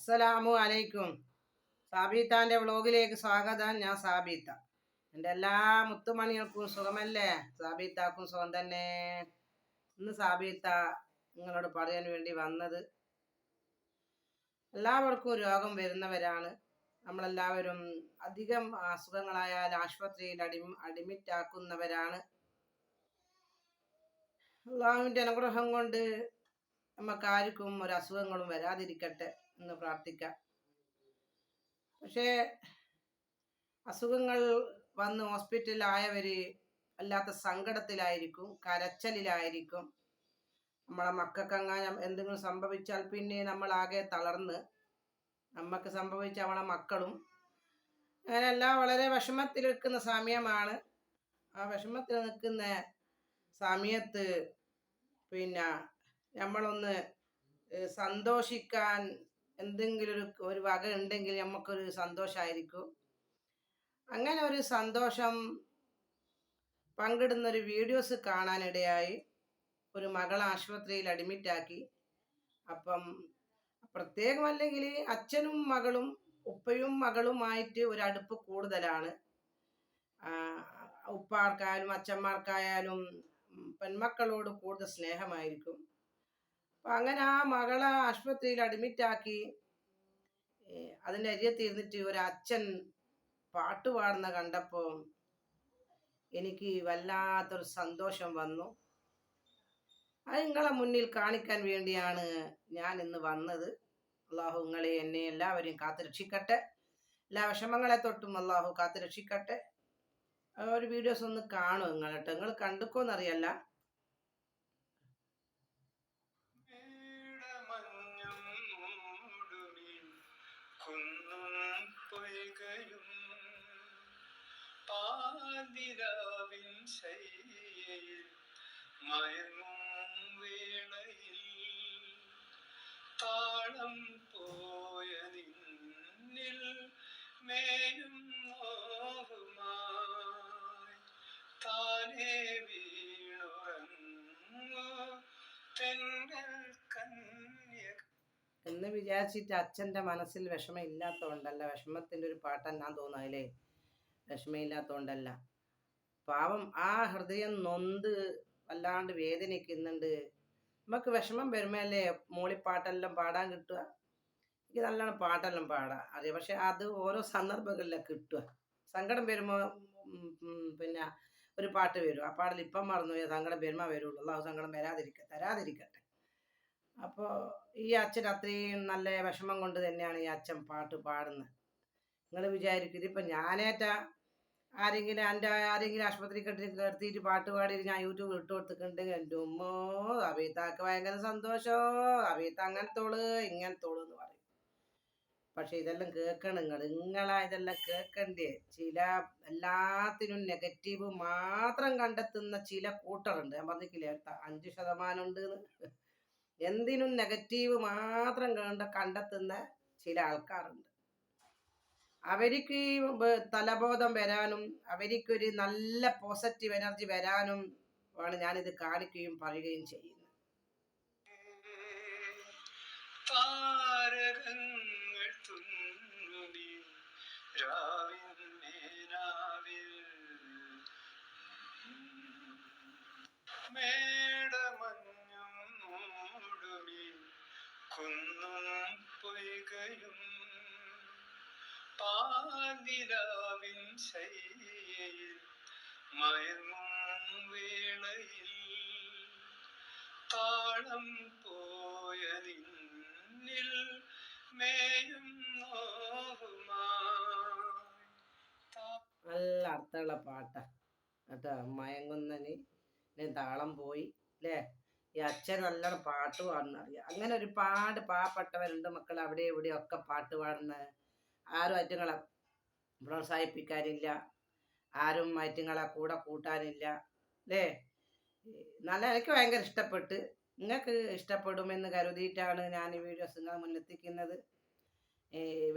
അസ്സലാമു അലൈക്കും. സാബിത്താൻ്റെ വ്ളോഗിലേക്ക് സ്വാഗതം. ഞാൻ സാബിത്ത. എൻ്റെ എല്ലാ മുത്തുമണികൾക്കും സുഖമല്ലേ? സാബിത്താക്കും സുഖം തന്നെ. ഇന്ന് സാബിത്ത നിങ്ങളോട് പറയാൻ വേണ്ടി വന്നത്, എല്ലാവർക്കും രോഗം വരുന്നവരാണ്. നമ്മളെല്ലാവരും അധികം അസുഖങ്ങളായാൽ ആശുപത്രിയിൽ അഡ്മിറ്റ് ആക്കുന്നവരാണ്. അള്ളാഹുവിൻ്റെ അനുഗ്രഹം കൊണ്ട് നമുക്കാർക്കും ഒരു അസുഖങ്ങളും വരാതിരിക്കട്ടെ എന്ന് പ്രാർത്ഥിക്കാം. പക്ഷേ അസുഖങ്ങൾ വന്ന് ഹോസ്പിറ്റലിലായവർ വല്ലാത്ത സങ്കടത്തിലായിരിക്കും, കരച്ചലിലായിരിക്കും. നമ്മളെ മക്കൾക്കങ്ങനെ എന്തെങ്കിലും സംഭവിച്ചാൽ പിന്നെ നമ്മളാകെ തളർന്ന്, നമുക്ക് സംഭവിച്ച നമ്മളെ മക്കളും അങ്ങനെയെല്ലാം വളരെ വിഷമത്തിൽ നിൽക്കുന്ന സമയമാണ്. ആ വിഷമത്തിൽ നിൽക്കുന്ന സമയത്ത് പിന്നെ നമ്മളൊന്ന് സന്തോഷിക്കാൻ എന്തെങ്കിലും ഒരു വക ഉണ്ടെങ്കിൽ നമുക്കൊരു സന്തോഷമായിരിക്കും. അങ്ങനെ ഒരു സന്തോഷം പങ്കിടുന്നൊരു വീഡിയോസ് കാണാനിടയായി. ഒരു മകളെ ആശുപത്രിയിൽ അഡ്മിറ്റാക്കി. അപ്പം പ്രത്യേകമല്ലെങ്കിൽ അച്ഛനും മകളും ഉപ്പയും മകളുമായിട്ട് ഒരു അടുപ്പ് കൂടുതലാണ്. ഉപ്പാർക്കായാലും അച്ഛന്മാർക്കായാലും പെൺമക്കളോട് കൂടുതൽ സ്നേഹമായിരിക്കും. അപ്പം അങ്ങനെ ആ മകളെ ആശുപത്രിയിൽ അഡ്മിറ്റാക്കി. അതിൻ്റെ അരിയത്തിരുന്നിട്ട് ഒരു അച്ഛൻ പാട്ട് പാടുന്ന കണ്ടപ്പോൾ എനിക്ക് വല്ലാത്തൊരു സന്തോഷം വന്നു. അത് നിങ്ങളെ മുന്നിൽ കാണിക്കാൻ വേണ്ടിയാണ് ഞാൻ ഇന്ന് വന്നത്. അള്ളാഹു നിങ്ങളെ എന്നെ എല്ലാവരെയും കാത്തു രക്ഷിക്കട്ടെ. എല്ലാ വിഷമങ്ങളെ തൊട്ടും അള്ളാഹു കാത്തു രക്ഷിക്കട്ടെ. ഒരു വീഡിയോസ് ഒന്ന് കാണും നിങ്ങളിട്ട്. നിങ്ങൾ കണ്ടുക്കോന്നറിയല്ല. പാതിരാവിൻ ശയ്യയിൽ മയങ്ങും വേളയിൽ താളം പോയ നിന്നിൽ മേലും നോവുമായി താനേ വീണുറങ്ങു തെന്നൽ കന്യ എന്ന് വിചാരിച്ചിട്ട് അച്ഛൻ്റെ മനസ്സിൽ വിഷമം ഇല്ലാത്തതുകൊണ്ടല്ല. വിഷമത്തിൻ്റെ ഒരു പാട്ടെന്നാൻ തോന്നുന്നതിലേ, വിഷമമില്ലാത്തതുകൊണ്ടല്ല. പാവം ആ ഹൃദയം നൊന്ത് വല്ലാണ്ട് വേദനിക്കുന്നുണ്ട്. നമുക്ക് വിഷമം വരുമ്പോഴല്ലേ മൂളിപ്പാട്ടെല്ലാം പാടാൻ കിട്ടുക. എനിക്ക് നല്ലോണം പാട്ടെല്ലാം പാടാം അറിയാം. പക്ഷെ അത് ഓരോ സന്ദർഭങ്ങളിലാണ് കിട്ടുക. സങ്കടം വരുമ്പോൾ പിന്നെ ഒരു പാട്ട് വരും. ആ പാട്ടിൽ ഇപ്പം മറന്നുപോയി. സങ്കടം വരുമ്പോൾ വരുള്ളൂ. അള്ളാഹു സങ്കടം തരാതിരിക്കട്ടെ. അപ്പോൾ ഈ അച്ഛൻ അത്രയും നല്ല വിഷമം കൊണ്ട് തന്നെയാണ് ഈ അച്ഛൻ പാട്ട് പാടുന്നത്. നിങ്ങൾ വിചാരിക്കും ഇതിപ്പോൾ ഞാനേറ്റ ആരെങ്കിലും ആശുപത്രി കിടത്തിയിട്ട് പാട്ട് പാടിയിട്ട് ഞാൻ യൂട്യൂബിൽ ഇട്ട് കൊടുത്തിട്ടുണ്ടെങ്കിൽ എൻ്റെ ഉമ്മോ അബീത്താക്ക് ഭയങ്കര സന്തോഷമോ, അബീത്ത അങ്ങനത്തോള് ഇങ്ങനത്തോള് എന്ന് പറയും. പക്ഷെ ഇതെല്ലാം കേൾക്കണം നിങ്ങളാ ഇതെല്ലാം കേൾക്കണ്ടേ. ചില എല്ലാത്തിനും നെഗറ്റീവ് മാത്രം കണ്ടെത്തുന്ന ചില കൂട്ടറുണ്ട്. ഞാൻ പറഞ്ഞിട്ടില്ലേ 5% ഉണ്ട്. എന്തിനും നെഗറ്റീവ് മാത്രം കണ്ടെത്തുന്ന ചില ആൾക്കാരുണ്ട്. അവർക്ക് തലബോധം വരാനും അവർക്കൊരു നല്ല പോസിറ്റീവ് എനർജി വരാനും ആണ് ഞാനിത് കാണിക്കുകയും പറയുകയും ചെയ്യുന്നത്. പാതിരാവിൻ ശയ്യയിൽ മയങ്ങും വേളയിൽ താളം പോയ നിന്നിൽ മേയും നല്ല അർത്ഥമുള്ള പാട്ടാ കേട്ടോ. മയങ്ങുന്നന് താളം പോയി അല്ലേ. ഈ അച്ഛൻ നല്ലോണം പാട്ട് പാടുന്നറിയാം. അങ്ങനെ ഒരുപാട് പാവപ്പെട്ടവരുണ്ട് മക്കൾ അവിടെ ഇവിടെയൊക്കെ പാട്ട് പാടുന്ന. ആരും അറ്റുങ്ങളെ പ്രോത്സാഹിപ്പിക്കാനില്ല, ആരും അറ്റുങ്ങളെ കൂടെ കൂട്ടാനില്ല അല്ലേ. എനിക്ക് ഭയങ്കര ഇഷ്ടപ്പെട്ട്, നിങ്ങൾക്ക് ഇഷ്ടപ്പെടുമെന്ന് കരുതിയിട്ടാണ് ഞാൻ ഈ വീഡിയോസ് നിങ്ങളെ മുന്നെത്തിക്കുന്നത്.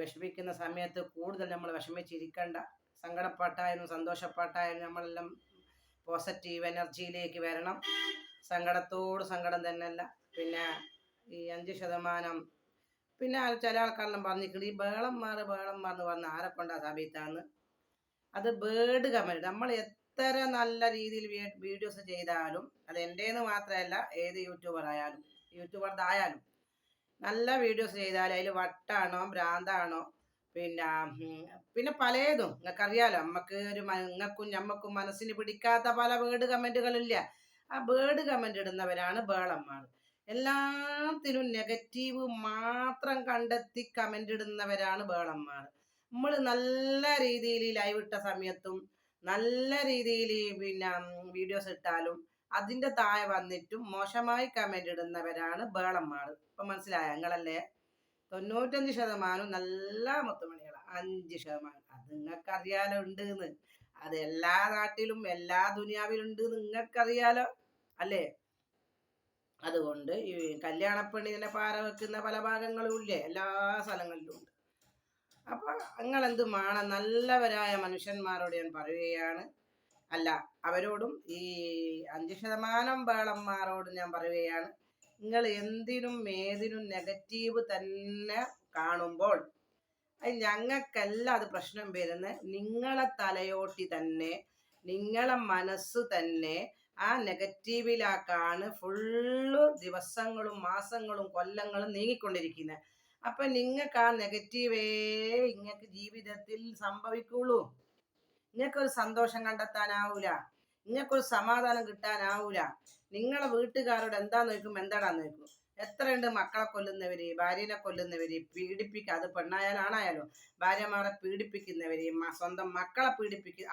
വിഷമിക്കുന്ന സമയത്ത് കൂടുതൽ നമ്മൾ വിഷമിച്ചിരിക്കണ്ട. സങ്കടപ്പാട്ടായാലും സന്തോഷപ്പാട്ടായാലും നമ്മളെല്ലാം പോസിറ്റീവ് എനർജിയിലേക്ക് വരണം. സങ്കടത്തോട് സങ്കടം തന്നെയല്ല. പിന്നെ ഈ 5% പിന്നെ ചില ആൾക്കാരെല്ലാം പറഞ്ഞിട്ടുണ്ട് ഈ ബേളന്മാർ എന്ന് പറഞ്ഞ ആരെ കൊണ്ടാ സാബിത്താന്ന്. അത് ബേഡ് കമന്റ്. നമ്മൾ എത്ര നല്ല രീതിയിൽ വീഡിയോസ് ചെയ്താലും, അത് എൻ്റെന്ന് മാത്രമല്ല ഏത് യൂട്യൂബറുടെ നല്ല വീഡിയോസ് ചെയ്താൽ അതിൽ വട്ടാണോ ഭ്രാന്താണോ പിന്നെ പലതും നിങ്ങൾക്കറിയാലോ. നിങ്ങൾക്കും ഞമ്മക്കും മനസ്സിന് പിടിക്കാത്ത പല വേർഡ് കമന്റുകളില്ല. ആ വേർഡ് കമന്റ് ഇടുന്നവരാണ് ബേളന്മാർ. എല്ലാത്തിനും നെഗറ്റീവ് മാത്രം കണ്ടെത്തി കമന്റ് ഇടുന്നവരാണ് ബേളന്മാർ. നമ്മൾ നല്ല രീതിയിൽ ലൈവ് ഇട്ട സമയത്തും നല്ല രീതിയിൽ വീഡിയോസ് ഇട്ടാലും അതിന്റെ താഴെ വന്നിട്ടും മോശമായി കമന്റ് ഇടുന്നവരാണ് ബേളന്മാർ. ഇപ്പൊ മനസ്സിലായ നിങ്ങളല്ലേ? 95% നല്ല മുത്തുമണികളാണ്, 5% അത് നിങ്ങൾക്കറിയാലോ ഉണ്ടെന്ന്. അത് എല്ലാ നാട്ടിലും എല്ലാ ദുനിയാവിലും ഉണ്ട്, നിങ്ങൾക്കറിയാലോ അല്ലേ? അതുകൊണ്ട് ഈ കല്യാണപ്പെണ്ണിനെ പാര വെക്കുന്ന പല ഭാഗങ്ങളും ഇല്ലേ, എല്ലാ സ്ഥലങ്ങളിലും ഉണ്ട്. അപ്പൊ നിങ്ങളെന്ത് വേണം, നല്ലവരായ മനുഷ്യന്മാരോട് ഞാൻ പറയുകയാണ്. അല്ല, അവരോടും ഈ 5% ബേളന്മാരോട് ഞാൻ പറയുകയാണ്, നിങ്ങൾ എന്തിനും ഏതിനും നെഗറ്റീവ് തന്നെ കാണുമ്പോൾ അത് ഞങ്ങൾക്കല്ല അത് പ്രശ്നം വരുന്നത്. നിങ്ങളെ തലയോട്ടി തന്നെ, നിങ്ങളെ മനസ്സ് തന്നെ ആ നെഗറ്റീവിലാക്കാണ് ഫുള്ള് ദിവസങ്ങളും മാസങ്ങളും കൊല്ലങ്ങളും നീങ്ങിക്കൊണ്ടിരിക്കുന്നത്. അപ്പൊ നിങ്ങൾക്ക് ആ നെഗറ്റീവേ നിങ്ങൾക്ക് ജീവിതത്തിൽ സംഭവിക്കുള്ളൂ. നിങ്ങൾക്കൊരു സന്തോഷം കണ്ടെത്താനാവൂല, നിങ്ങൾക്കൊരു സമാധാനം കിട്ടാനാവൂല. നിങ്ങളെ വീട്ടുകാരോട് എന്താന്ന് നോക്കും, എന്താടാന്ന് നോക്കും. എത്രയുണ്ട് മക്കളെ കൊല്ലുന്നവര്, ഭാര്യനെ കൊല്ലുന്നവര്, അത് പെണ്ണായാലും ആണായാലും ഭാര്യമാരെ പീഡിപ്പിക്കുന്നവര്, സ്വന്തം മക്കളെ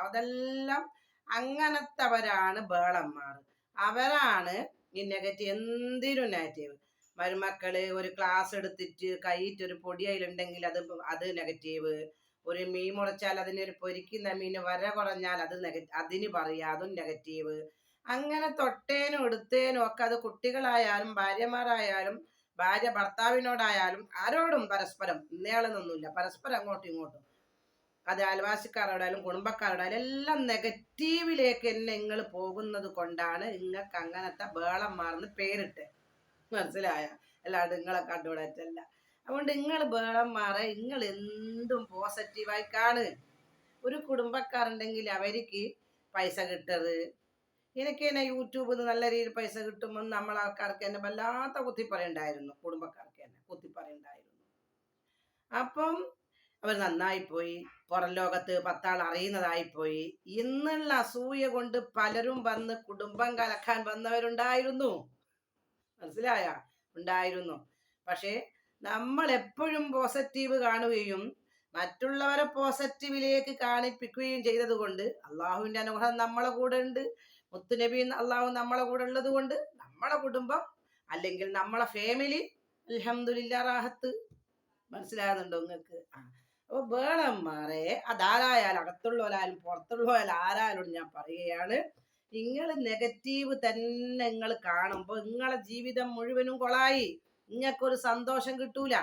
അതെല്ലാം അങ്ങനത്തവരാണ് ബേളന്മാർ. അവരാണ് ഈ നെഗറ്റീവ്, എന്തിനും നെഗറ്റീവ്. മരുമക്കള് ഒരു ക്ലാസ് എടുത്തിട്ട് കൈയിട്ടൊരു പൊടി അതിലുണ്ടെങ്കിൽ അത് നെഗറ്റീവ്. ഒരു മീൻ മുളച്ചാൽ അതിനൊരു പൊരിക്കുന്ന മീന് വര കുറഞ്ഞാൽ അതിന് പറയാ, അതും നെഗറ്റീവ്. അങ്ങനെ തൊട്ടേനും എടുത്തേനും ഒക്കെ, അത് കുട്ടികളായാലും ഭാര്യമാരായാലും ഭാര്യ ഭർത്താവിനോടായാലും ആരോടും പരസ്പരം ഇന്നയാളെന്നൊന്നുമില്ല, പരസ്പരം അങ്ങോട്ടും ഇങ്ങോട്ടും, അത് അയൽവാസിക്കാരോടായാലും കുടുംബക്കാരോടായാലും എല്ലാം നെഗറ്റീവിലേക്ക് തന്നെ നിങ്ങൾ പോകുന്നത് കൊണ്ടാണ് നിങ്ങൾക്ക് അങ്ങനത്തെ ബേളന്മാർന്ന് പേരിട്ട്. മനസ്സിലായ? അല്ലാണ്ട് നിങ്ങളെ കണ്ടുപിടച്ചല്ല. അതുകൊണ്ട് നിങ്ങൾ ബേളന്മാരെ നിങ്ങൾ എന്തും പോസിറ്റീവായി കാണ്. ഒരു കുടുംബക്കാരുണ്ടെങ്കിൽ അവർക്ക് പൈസ കിട്ടരുത്. എനിക്ക് തന്നെ യൂട്യൂബിൽ നിന്ന് നല്ല രീതിയിൽ പൈസ കിട്ടുമ്പോൾ നമ്മളാൾക്കാർക്ക് തന്നെ വല്ലാത്ത കുത്തിപ്പറയുണ്ടായിരുന്നു, കുടുംബക്കാർക്ക് തന്നെ കുത്തിപ്പറയുണ്ടായിരുന്നു. അപ്പം അവർ നന്നായിപ്പോയി, പുറം ലോകത്ത് 10 ആൾ അറിയുന്നതായിപ്പോയി എന്നുള്ള അസൂയ കൊണ്ട് പലരും വന്ന് കുടുംബം കലക്കാൻ വന്നവരുണ്ടായിരുന്നു. മനസ്സിലായ? ഉണ്ടായിരുന്നു. പക്ഷേ നമ്മൾ എപ്പോഴും പോസിറ്റീവ് കാണുകയും മറ്റുള്ളവരെ പോസിറ്റീവിലേക്ക് കാണിപ്പിക്കുകയും ചെയ്തത് കൊണ്ട് അള്ളാഹുവിന്റെ അനുഗ്രഹം നമ്മളെ കൂടെ ഉണ്ട്. മുത്തുനബി അള്ളാഹു നമ്മളെ കൂടെ ഉള്ളത് കൊണ്ട് നമ്മളെ കുടുംബം അല്ലെങ്കിൽ നമ്മളെ ഫാമിലി അൽഹംദുലില്ലാ റാഹത്ത്. മനസ്സിലാകുന്നുണ്ടോ നിങ്ങൾക്ക്? അപ്പൊ ബേളന്മാരെ അതാരായാലും, അകത്തുള്ളവരായാലും പുറത്തുള്ളവരായാലും ആരായാലും ഞാൻ പറയുകയാണ്, നിങ്ങൾ നെഗറ്റീവ് തന്നെ നിങ്ങൾ കാണുമ്പോൾ നിങ്ങളെ ജീവിതം മുഴുവനും കൊളായി, നിങ്ങൾക്കൊരു സന്തോഷം കിട്ടൂല.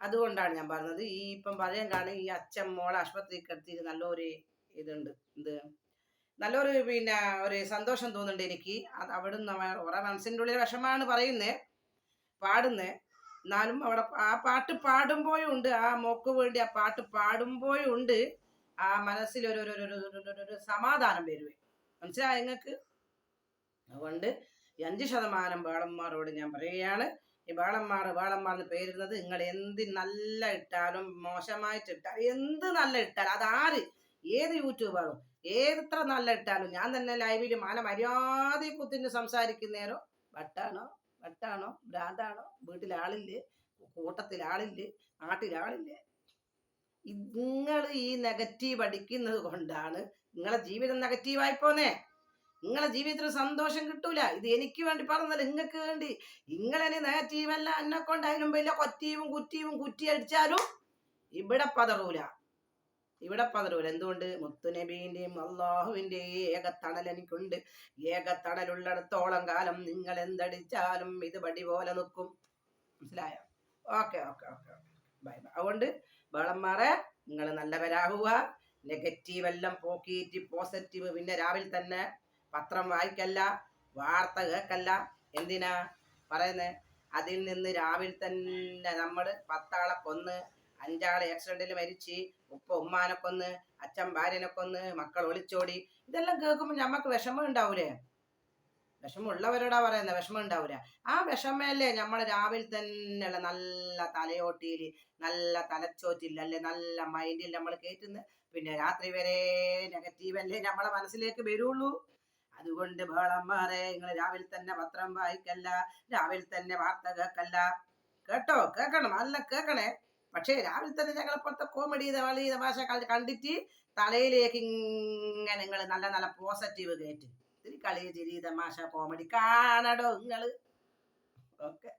അതുകൊണ്ടാണ് ഞാൻ പറഞ്ഞത്. ഈ ഇപ്പം പറയാൻ കാണും, ഈ അച്ഛൻ മോളെ ആശുപത്രിക്ക് എടുത്തിട്ട് നല്ലൊരു ഇതുണ്ട്, നല്ലൊരു ഒരു സന്തോഷം തോന്നുന്നുണ്ട് എനിക്ക്. അത് അവിടുന്ന് ഓരോ മനസ്സിൻ്റെ ഉള്ളിൽ വിഷമാണ് പാടുന്നേ. എന്നാലും അവിടെ ആ പാട്ട് പാടുമ്പോഴും ഉണ്ട്, ആ മോക്ക് വേണ്ടി ആ പാട്ട് പാടുമ്പോഴും ഉണ്ട് ആ മനസ്സിൽ ഒരു സമാധാനം വരുവേ. മനസ്സിലായ നിങ്ങൾക്ക്? അതുകൊണ്ട് 5% ബേളന്മാരോട് ഞാൻ പറയുകയാണ്, ഈ ബേളന്മാർന്ന് പേരിടുന്നത് നിങ്ങൾ എന്ത് നല്ല ഇട്ടാലും മോശമായിട്ട് ഇട്ടാലും എന്ത് നല്ല ഇട്ടാലും, അതാര് ഏത് യൂട്യൂബറും എത്ര നല്ല ഇട്ടാലും, ഞാൻ തന്നെ ലൈവിൽ മര്യാദ കുത്തിന് സംസാരിക്കുന്നേരോ വട്ടാണോ ഭ്രാന്താണോ, വീട്ടിലാളില്ലേ, കൂട്ടത്തിലാളില്ലേ, നാട്ടിലാളില്ലേ, നിങ്ങൾ ഈ നെഗറ്റീവ് അടിക്കുന്നത് കൊണ്ടാണ് നിങ്ങളെ ജീവിതം നെഗറ്റീവായി പോന്നേ. നിങ്ങളെ ജീവിതത്തിൽ സന്തോഷം കിട്ടൂല. ഇത് എനിക്ക് വേണ്ടി പറഞ്ഞത്, നിങ്ങൾക്ക് വേണ്ടി. നിങ്ങളെന്നെ നെഗറ്റീവല്ല, എന്നെ കൊണ്ടായാലും വലിയ കുറ്റിയും കുറ്റി അടിച്ചാലും ഇവിടെ പതറൂല. എന്തുകൊണ്ട്? മുത്തുനബീന്റെയും അള്ളാഹുവിന്റെയും ഏകത്തണൽ എനിക്കുണ്ട്. ഏകത്തണലുള്ളിടത്തോളം കാലം നിങ്ങൾ എന്തടിച്ചാലും ഇത് പടി പോലെ നിൽക്കും. മനസ്സിലായോ? ഓക്കെ. ബൈ. അതുകൊണ്ട് ബേളന്മാരെ നിങ്ങൾ നല്ലവരാകുക. നെഗറ്റീവ് എല്ലാം പോക്കിയിട്ട് പോസിറ്റീവ്. പിന്നെ രാവിലെ തന്നെ പത്രം വായിക്കല്ല, വാർത്ത കേൾക്കല്ല. എന്തിനാ പറയുന്നത്? അതിൽ നിന്ന് രാവിലെ തന്നെ നമ്മൾ 10 ആളെ കൊന്ന്, 5 ആളെ ആക്സിഡന്റിൽ മരിച്ച്, ഉമ്മാനെ കൊന്ന്, അച്ഛൻ ഭാര്യനെ കൊന്ന്, മക്കൾ ഒളിച്ചോടി. ഇതെല്ലാം കേൾക്കുമ്പോൾ ഞമ്മക്ക് വിഷമം ഉണ്ടാവൂലേ? വിഷമമുള്ളവരോടാ പറയുന്നത്, വിഷമം ഉണ്ടാവൂല. ആ വിഷമല്ലേ നമ്മൾ രാവിലെ തന്നെയുള്ള നല്ല തലയോട്ടിയിൽ, നല്ല തലച്ചോറ്റിൽ, അല്ലെ നല്ല മൈൻഡിൽ നമ്മൾ കയറ്റുന്നത്. പിന്നെ രാത്രി വരെ നെഗറ്റീവ് അല്ലേ നമ്മളെ മനസ്സിലേക്ക് വരുള്ളൂ. അതുകൊണ്ട് ബഹളന്മാരെ, നിങ്ങൾ രാവിലെ തന്നെ പത്രം വായിക്കല്ല, രാവിലെ തന്നെ വാർത്ത കേൾക്കല്ല. കേട്ടോ? കേൾക്കണം, നല്ല കേൾക്കണേ. പക്ഷേ രാവിലെ തന്നെ ഞങ്ങളെപ്പോഴത്തെ കോമഡി കളി തമാശ കണ്ടിട്ട് തലയിലേക്ക് ഇങ്ങനെ നിങ്ങൾ നല്ല നല്ല പോസിറ്റീവ് കയറ്റി കളി ചിരി തമാശ കോമഡി കാണടോ നിങ്ങള്. ഓക്കെ.